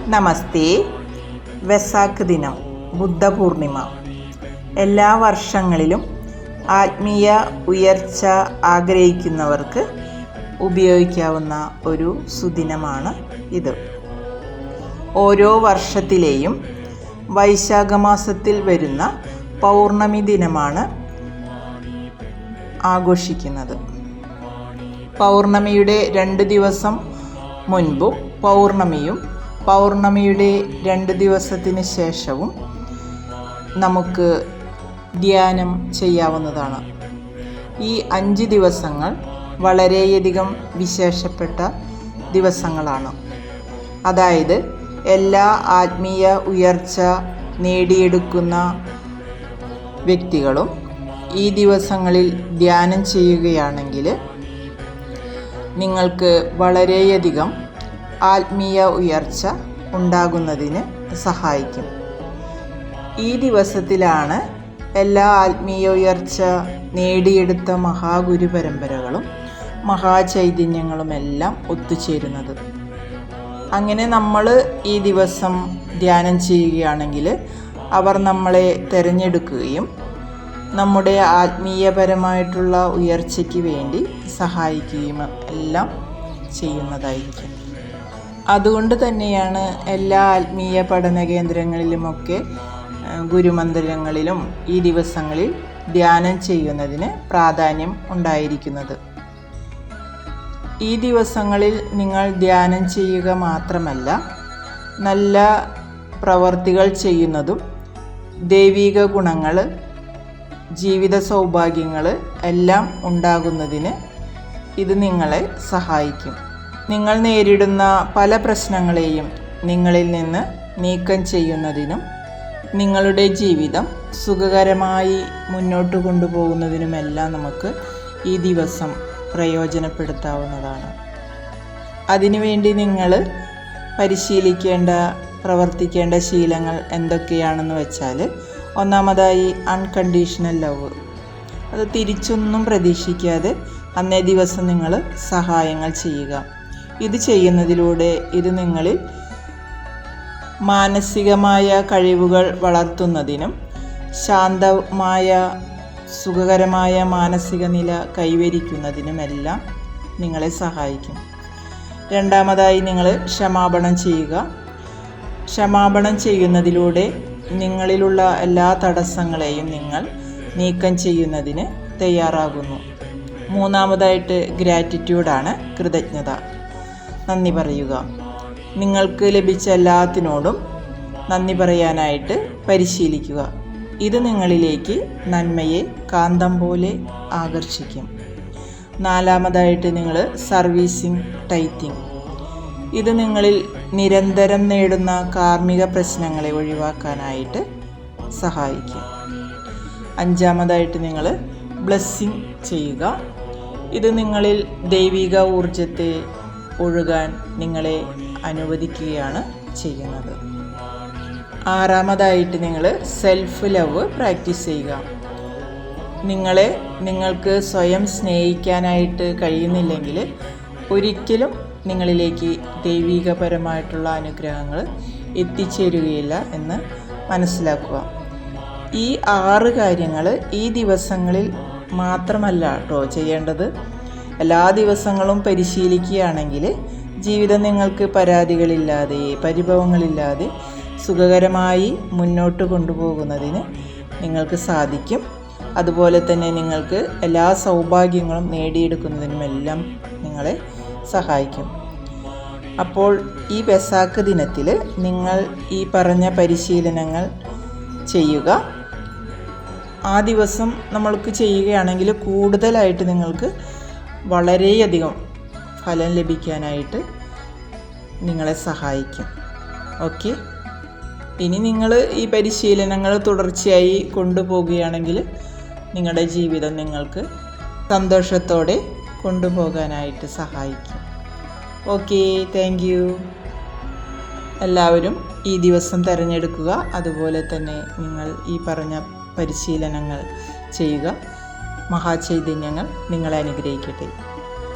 നമസ്തേ. വെസാക്ക് ദിനം, ബുദ്ധപൂർണിമ. എല്ലാ വർഷങ്ങളിലും ആത്മീയ ഉയർച്ച ആഗ്രഹിക്കുന്നവർക്ക് ഉപയോഗിക്കാവുന്ന ഒരു സുദിനമാണ് ഇത്. ഓരോ വർഷത്തിലെയും വൈശാഖ മാസത്തിൽ വരുന്ന പൗർണമി ദിനമാണ് ആഘോഷിക്കുന്നത്. പൗർണമിയുടെ 2 ദിവസം മുൻപും പൗർണമിയും പൗർണമിയുടെ 2 ദിവസത്തിന് ശേഷവും നമുക്ക് ധ്യാനം ചെയ്യാവുന്നതാണ്. ഈ 5 ദിവസങ്ങൾ വളരെയധികം വിശേഷപ്പെട്ട ദിവസങ്ങളാണ്. അതായത് എല്ലാ ആത്മീയ ഉയർച്ച നേടിയെടുക്കുന്ന വ്യക്തികളും ഈ ദിവസങ്ങളിൽ ധ്യാനം ചെയ്യുകയാണെങ്കിൽ നിങ്ങൾക്ക് വളരെയധികം ആത്മീയ ഉയർച്ച ഉണ്ടാകുന്നതിന് സഹായിക്കും. ഈ ദിവസത്തിലാണ് എല്ലാ ആത്മീയ ഉയർച്ച നേടിയെടുത്ത മഹാഗുരു പരമ്പരകളും മഹാചൈതന്യങ്ങളുമെല്ലാം ഒത്തുചേരുന്നത്. അങ്ങനെ നമ്മൾ ഈ ദിവസം ധ്യാനം ചെയ്യുകയാണെങ്കിൽ അവർ നമ്മളെ തിരഞ്ഞെടുക്കുകയും നമ്മുടെ ആത്മീയപരമായിട്ടുള്ള ഉയർച്ചയ്ക്ക് വേണ്ടി സഹായിക്കുകയും എല്ലാം ചെയ്യുന്നതായിരിക്കും. അതുകൊണ്ട് തന്നെയാണ് എല്ലാ ആത്മീയ പഠന കേന്ദ്രങ്ങളിലുമൊക്കെ ഗുരുമന്ദിരങ്ങളിലും ഈ ദിവസങ്ങളിൽ ധ്യാനം ചെയ്യുന്നതിന് പ്രാധാന്യം ഉണ്ടായിരിക്കുന്നത്. ഈ ദിവസങ്ങളിൽ നിങ്ങൾ ധ്യാനം ചെയ്യുക മാത്രമല്ല, നല്ല പ്രവർത്തികൾ ചെയ്യുന്നതും ദൈവിക ഗുണങ്ങൾ, ജീവിത സൗഭാഗ്യങ്ങൾ എല്ലാം ഉണ്ടാകുന്നതിന് ഇത് നിങ്ങളെ സഹായിക്കും. നിങ്ങൾ നേരിടുന്ന പല പ്രശ്നങ്ങളെയും നിങ്ങളിൽ നിന്ന് നീക്കം ചെയ്യുന്നതിനും നിങ്ങളുടെ ജീവിതം സുഖകരമായി മുന്നോട്ട് കൊണ്ടുപോകുന്നതിനുമെല്ലാം നമുക്ക് ഈ ദിവസം പ്രയോജനപ്പെടുത്താവുന്നതാണ്. അതിനുവേണ്ടി നിങ്ങൾ പരിശീലിക്കേണ്ട, പ്രവർത്തിക്കേണ്ട ശീലങ്ങൾ എന്തൊക്കെയാണെന്ന് വെച്ചാൽ, ഒന്നാമതായി അൺകണ്ടീഷണൽ ലവ്. അത് തിരിച്ചൊന്നും പ്രതീക്ഷിക്കാതെ അന്നേ ദിവസം നിങ്ങൾ സഹായങ്ങൾ ചെയ്യുക. ഇത് ചെയ്യുന്നതിലൂടെ ഇത് നിങ്ങളിൽ മാനസികമായ കഴിവുകൾ വളർത്തുന്നതിനും ശാന്തമായ സുഖകരമായ മാനസിക നില കൈവരിക്കുന്നതിനുമെല്ലാം നിങ്ങളെ സഹായിക്കും. രണ്ടാമതായി നിങ്ങൾ ക്ഷമാപണം ചെയ്യുക. ക്ഷമാപണം ചെയ്യുന്നതിലൂടെ നിങ്ങളിലുള്ള എല്ലാ തടസ്സങ്ങളെയും നിങ്ങൾ നീക്കം ചെയ്യുന്നതിന് തയ്യാറാകുന്നു. മൂന്നാമതായിട്ട് ഗ്രാറ്റിറ്റ്യൂഡാണ്, കൃതജ്ഞത, നന്ദി പറയുക. നിങ്ങൾക്ക് ലഭിച്ച എല്ലാത്തിനോടും നന്ദി പറയാനായിട്ട് പരിശീലിക്കുക. ഇത് നിങ്ങളിലേക്ക് നന്മയെ കാന്തം പോലെ ആകർഷിക്കും. നാലാമതായിട്ട് നിങ്ങൾ സർവീസിങ് ടൈറ്റിങ്. ഇത് നിങ്ങളിൽ നിരന്തരം നേടുന്ന കാർമ്മിക പ്രശ്നങ്ങളെ ഒഴിവാക്കാനായിട്ട് സഹായിക്കും. അഞ്ചാമതായിട്ട് നിങ്ങൾ ബ്ലെസ്സിങ് ചെയ്യുക. ഇത് നിങ്ങളിൽ ദൈവിക ഊർജത്തെ ഒഴുകാൻ നിങ്ങളെ അനുവദിക്കുകയാണ് ചെയ്യുന്നത്. ആറാമതായിട്ട് നിങ്ങൾ സെൽഫ് ലവ് പ്രാക്ടീസ് ചെയ്യുക. നിങ്ങൾക്ക് സ്വയം സ്നേഹിക്കാനായിട്ട് കഴിയുന്നില്ലെങ്കിൽ ഒരിക്കലും നിങ്ങളിലേക്ക് ദൈവികപരമായിട്ടുള്ള അനുഗ്രഹങ്ങൾ എത്തിച്ചേരുകയില്ല എന്ന് മനസ്സിലാക്കുക. ഈ 6 കാര്യങ്ങൾ ഈ ദിവസങ്ങളിൽ മാത്രമല്ല ചെയ്യേണ്ടത്. എല്ലാ ദിവസങ്ങളും പരിശീലിക്കുകയാണെങ്കിൽ ജീവിതം നിങ്ങൾക്ക് പരാതികളില്ലാതെ, പരിഭവങ്ങളില്ലാതെ സുഖകരമായി മുന്നോട്ട് കൊണ്ടുപോകുന്നതിന് നിങ്ങൾക്ക് സാധിക്കും. അതുപോലെ തന്നെ നിങ്ങൾക്ക് എല്ലാ സൗഭാഗ്യങ്ങളും നേടിയെടുക്കുന്നതിനുമെല്ലാം നിങ്ങളെ സഹായിക്കും. അപ്പോൾ ഈ വെസാക്ക് ദിനത്തിൽ നിങ്ങൾ ഈ പറഞ്ഞ പരിശീലനങ്ങൾ ചെയ്യുക. ആ ദിവസം നമ്മൾക്ക് ചെയ്യുകയാണെങ്കിൽ കൂടുതലായിട്ട് നിങ്ങൾക്ക് വളരെയധികം ഫലം ലഭിക്കാനായിട്ട് നിങ്ങളെ സഹായിക്കും. ഓക്കെ, ഇനി നിങ്ങൾ ഈ പരിശീലനങ്ങൾ തുടർച്ചയായി കൊണ്ടുപോകുകയാണെങ്കിൽ നിങ്ങളുടെ ജീവിതം നിങ്ങൾക്ക് സന്തോഷത്തോടെ കൊണ്ടുപോകാനായിട്ട് സഹായിക്കും. Okay, thank you. എല്ലാവരും ഈ ദിവസം തിരഞ്ഞെടുക്കുക. അതുപോലെ തന്നെ നിങ്ങൾ ഈ പറഞ്ഞ പരിശീലനങ്ങൾ ചെയ്യുക. മഹാചൈതന്യങ്ങൾ നിങ്ങളെ അനുഗ്രഹിക്കട്ടെ.